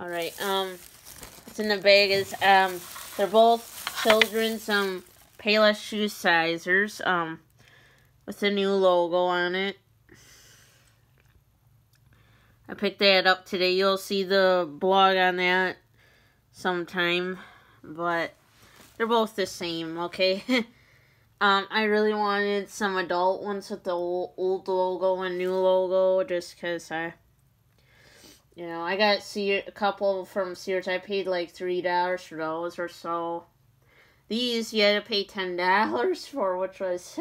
Alright, what's in the bag is, they're both children's, Payless ShoeSource, with a new logo on it. I picked that up today. You'll see the blog on that sometime, but they're both the same, okay? I really wanted some adult ones with the old logo and new logo, just because I got a couple from Sears. I paid like $3 for those or so. These you had to pay $10 for, which was,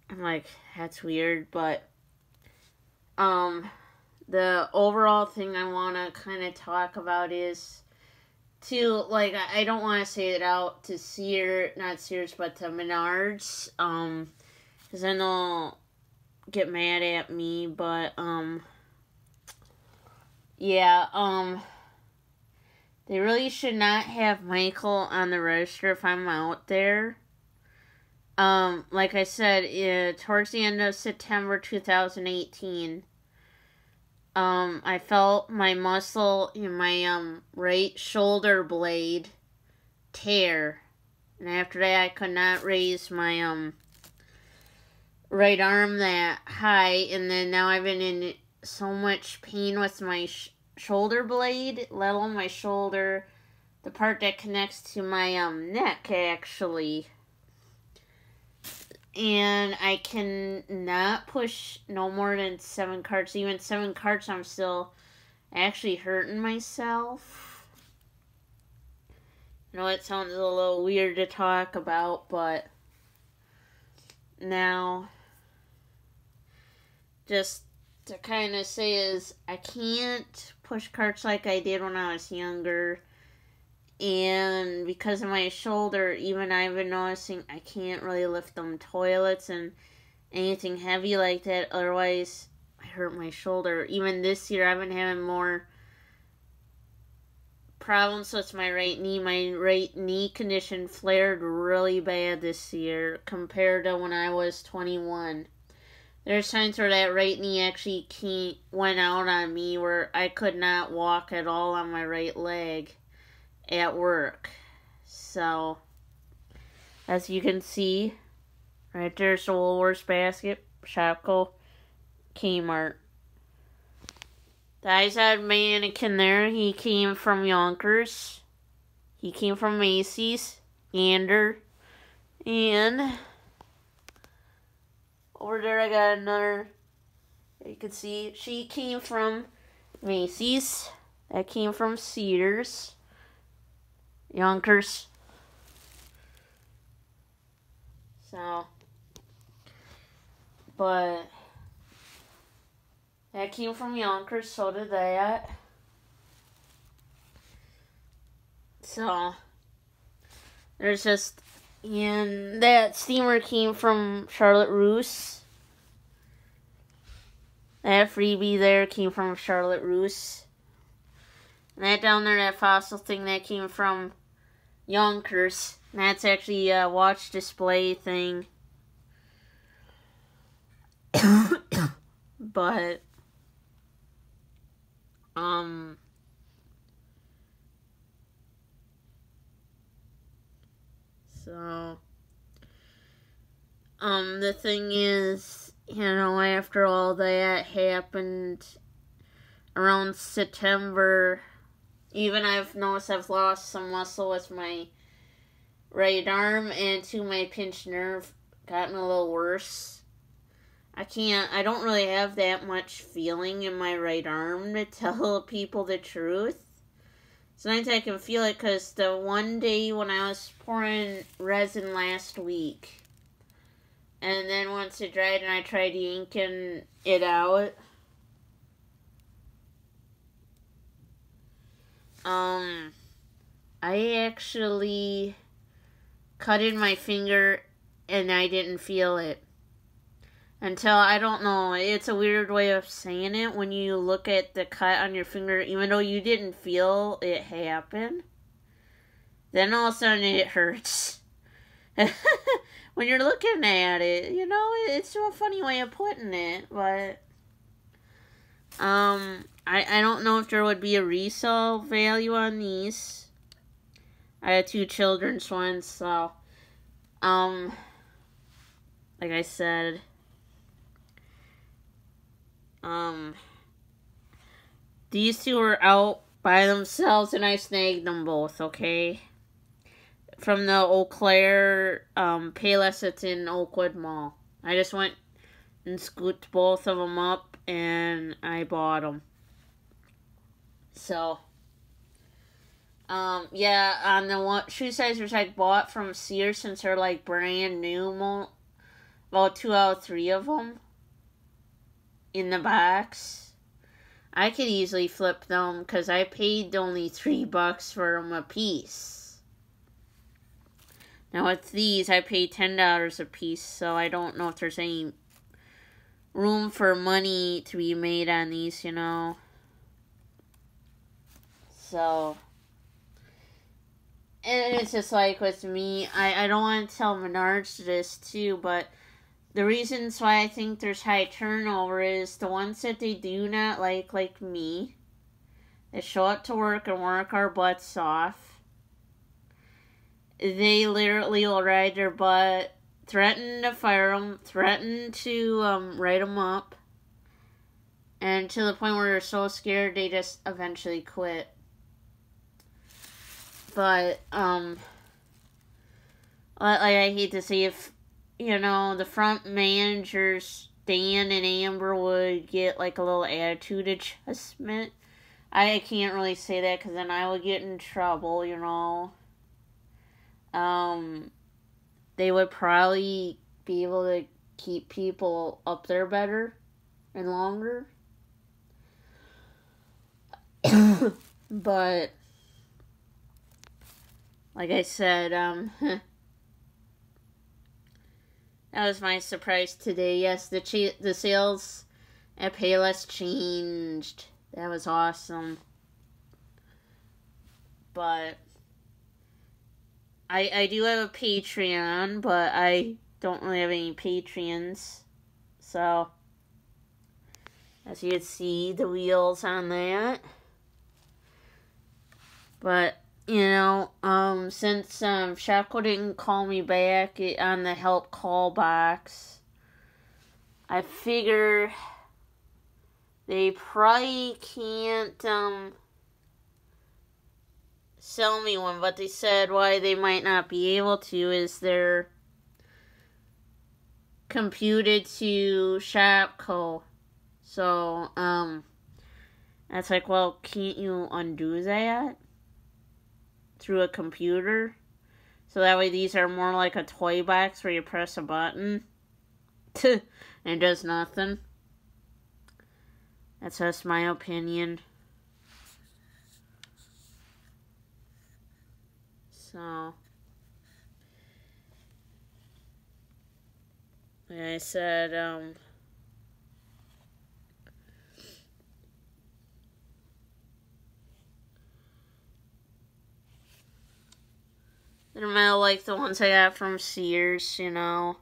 I'm like, that's weird, but, the overall thing I want to kind of talk about is I don't want to say it out to not Sears, but to Menards, because then they'll get mad at me, but, yeah, they really should not have Michael on the register if I'm out there. Like I said, towards the end of September 2018, I felt my muscle in my, right shoulder blade tear. And after that, I could not raise my, right arm that high. And then now I've been in so much pain with my shoulder blade, let alone my shoulder, the part that connects to my, neck, actually. And I can not push no more than 7 carts. Even 7 carts, I'm still actually hurting myself. I know it sounds a little weird to talk about, but now, just to kind of say is, I can't push carts like I did when I was younger. And because of my shoulder, even I've been noticing I can't really lift them toilets and anything heavy like that. Otherwise, I hurt my shoulder. Even this year, I've been having more problems with my right knee. My right knee condition flared really bad this year compared to when I was 21. There's times where that right knee actually went out on me where I could not walk at all on my right leg at work. So, as you can see, right there's the Woolworths basket, Shopko, Kmart. The eyes-out mannequin there, he came from Yonkers. He came from Macy's, Gander, and over there I got another, you can see, she came from Macy's. That came from Sears. Yonkers. So, but that came from Yonkers, so did that. So, there's just, and that steamer came from Charlotte Russe. That freebie there came from Charlotte Russe. And that down there, that fossil thing, that came from Yonkers. And that's actually a watch display thing. But, so, the thing is, after all that happened around September, even I've noticed I've lost some muscle with my right arm, and to my pinched nerve, gotten a little worse. I don't really have that much feeling in my right arm, to tell people the truth. Sometimes I can feel it, because the one day when I was pouring resin last week, and then once it dried and I tried yanking it out, I actually cut in my finger and I didn't feel it. Until, I don't know, it's a weird way of saying it. When you look at the cut on your finger, even though you didn't feel it happen, then all of a sudden it hurts. When you're looking at it, it's a funny way of putting it, but, I don't know if there would be a resale value on these. I had 2 children's ones, so, like I said, these 2 were out by themselves, and I snagged them both, okay? From the Eau Claire, Payless that's in Oakwood Mall. I just went and scooped both of them up, and I bought them. So, yeah, on the shoe sizers I bought from Sears, since they're like brand new, about 2 out of 3 of them in the box, I could easily flip them because I paid only $3 for them a piece. Now with these, I paid $10 a piece, so I don't know if there's any room for money to be made on these, you know. So, and it's just like with me, I don't want to tell Menards this too, but the reasons why I think there's high turnover is the ones that they do not like me, that show up to work and work our butts off. They literally will ride their butt, threaten to fire them, threaten to write them up, and to the point where they're so scared they just eventually quit. But, like, I hate to say, if, you know, the front managers, Dan and Amber, would get, like, a little attitude adjustment. I can't really say that, because then I would get in trouble, you know. They would probably be able to keep people up there better and longer. But, like I said, that was my surprise today. Yes, the sales at Payless changed. That was awesome. But I do have a Patreon, but I don't really have any Patreons. So, as you can see, the wheels on that. But, you know, since Shopko didn't call me back on the help call box, I figure they probably can't sell me one, but they said why they might not be able to is they're computed to Shopko. So, that's like, well, can't you undo that through a computer? So that way these are more like a toy box where you press a button and it does nothing. That's just my opinion. So, like I said, they're not like the ones I got from Sears, you know.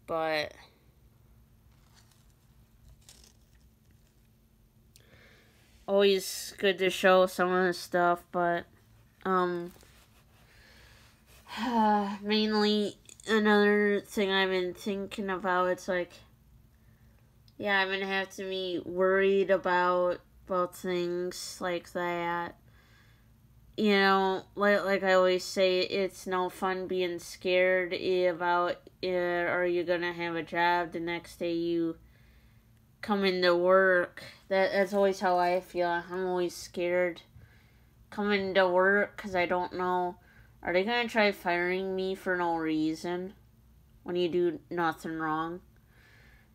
But always good to show some of the stuff, but mainly another thing I've been thinking about, it's like, yeah, I'm gonna have to be worried about things like that. You know, like I always say, it's no fun being scared about are you gonna have a job the next day you come into work. That's always how I feel. I'm always scared coming to work because I don't know, are they gonna try firing me for no reason when you do nothing wrong?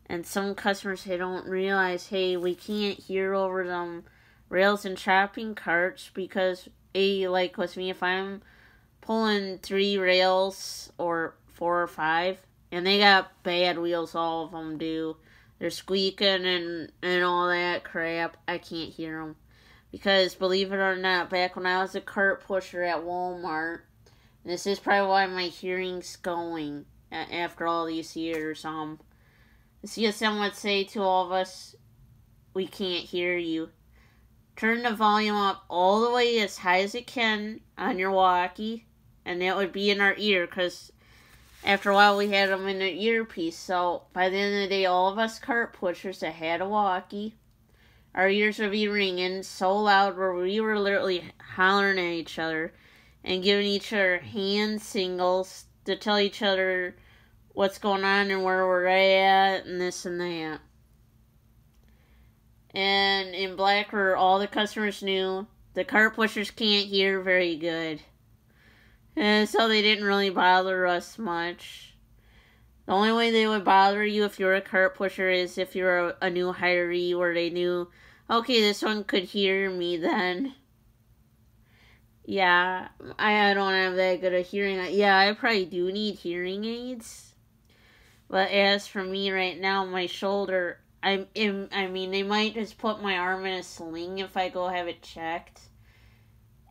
And some customers, they don't realize, hey, we can't hear over them rails and shopping carts because, like with me, if I'm pulling 3 rails or 4 or 5, and they got bad wheels, all of them do, they're squeaking and all that crap, I can't hear them. Because, believe it or not, back when I was a cart pusher at Walmart, and this is probably why my hearing's going after all these years, the CSM would say to all of us, we can't hear you. Turn the volume up all the way as high as it can on your walkie, and that would be in our ear, because after a while we had them in the earpiece. So by the end of the day, all of us cart pushers that had a walkie, our ears would be ringing so loud where we were literally hollering at each other and giving each other hand signals to tell each other what's going on and where we're at and this and that. And in Black River, all the customers knew the cart pushers can't hear very good. And so they didn't really bother us much. The only way they would bother you if you're a cart pusher is if you're a new hiree, where they knew, okay, this one could hear me then. Yeah, I don't have that good a hearing. Yeah, I probably do need hearing aids. But as for me right now, my shoulder, I mean, they might just put my arm in a sling if I go have it checked.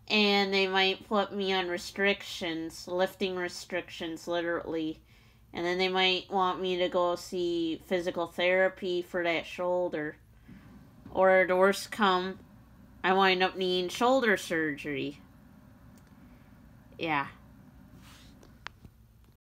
And they might put me on restrictions, lifting restrictions, literally. And then they might want me to go see physical therapy for that shoulder. Or the worst come, I wind up needing shoulder surgery. Yeah.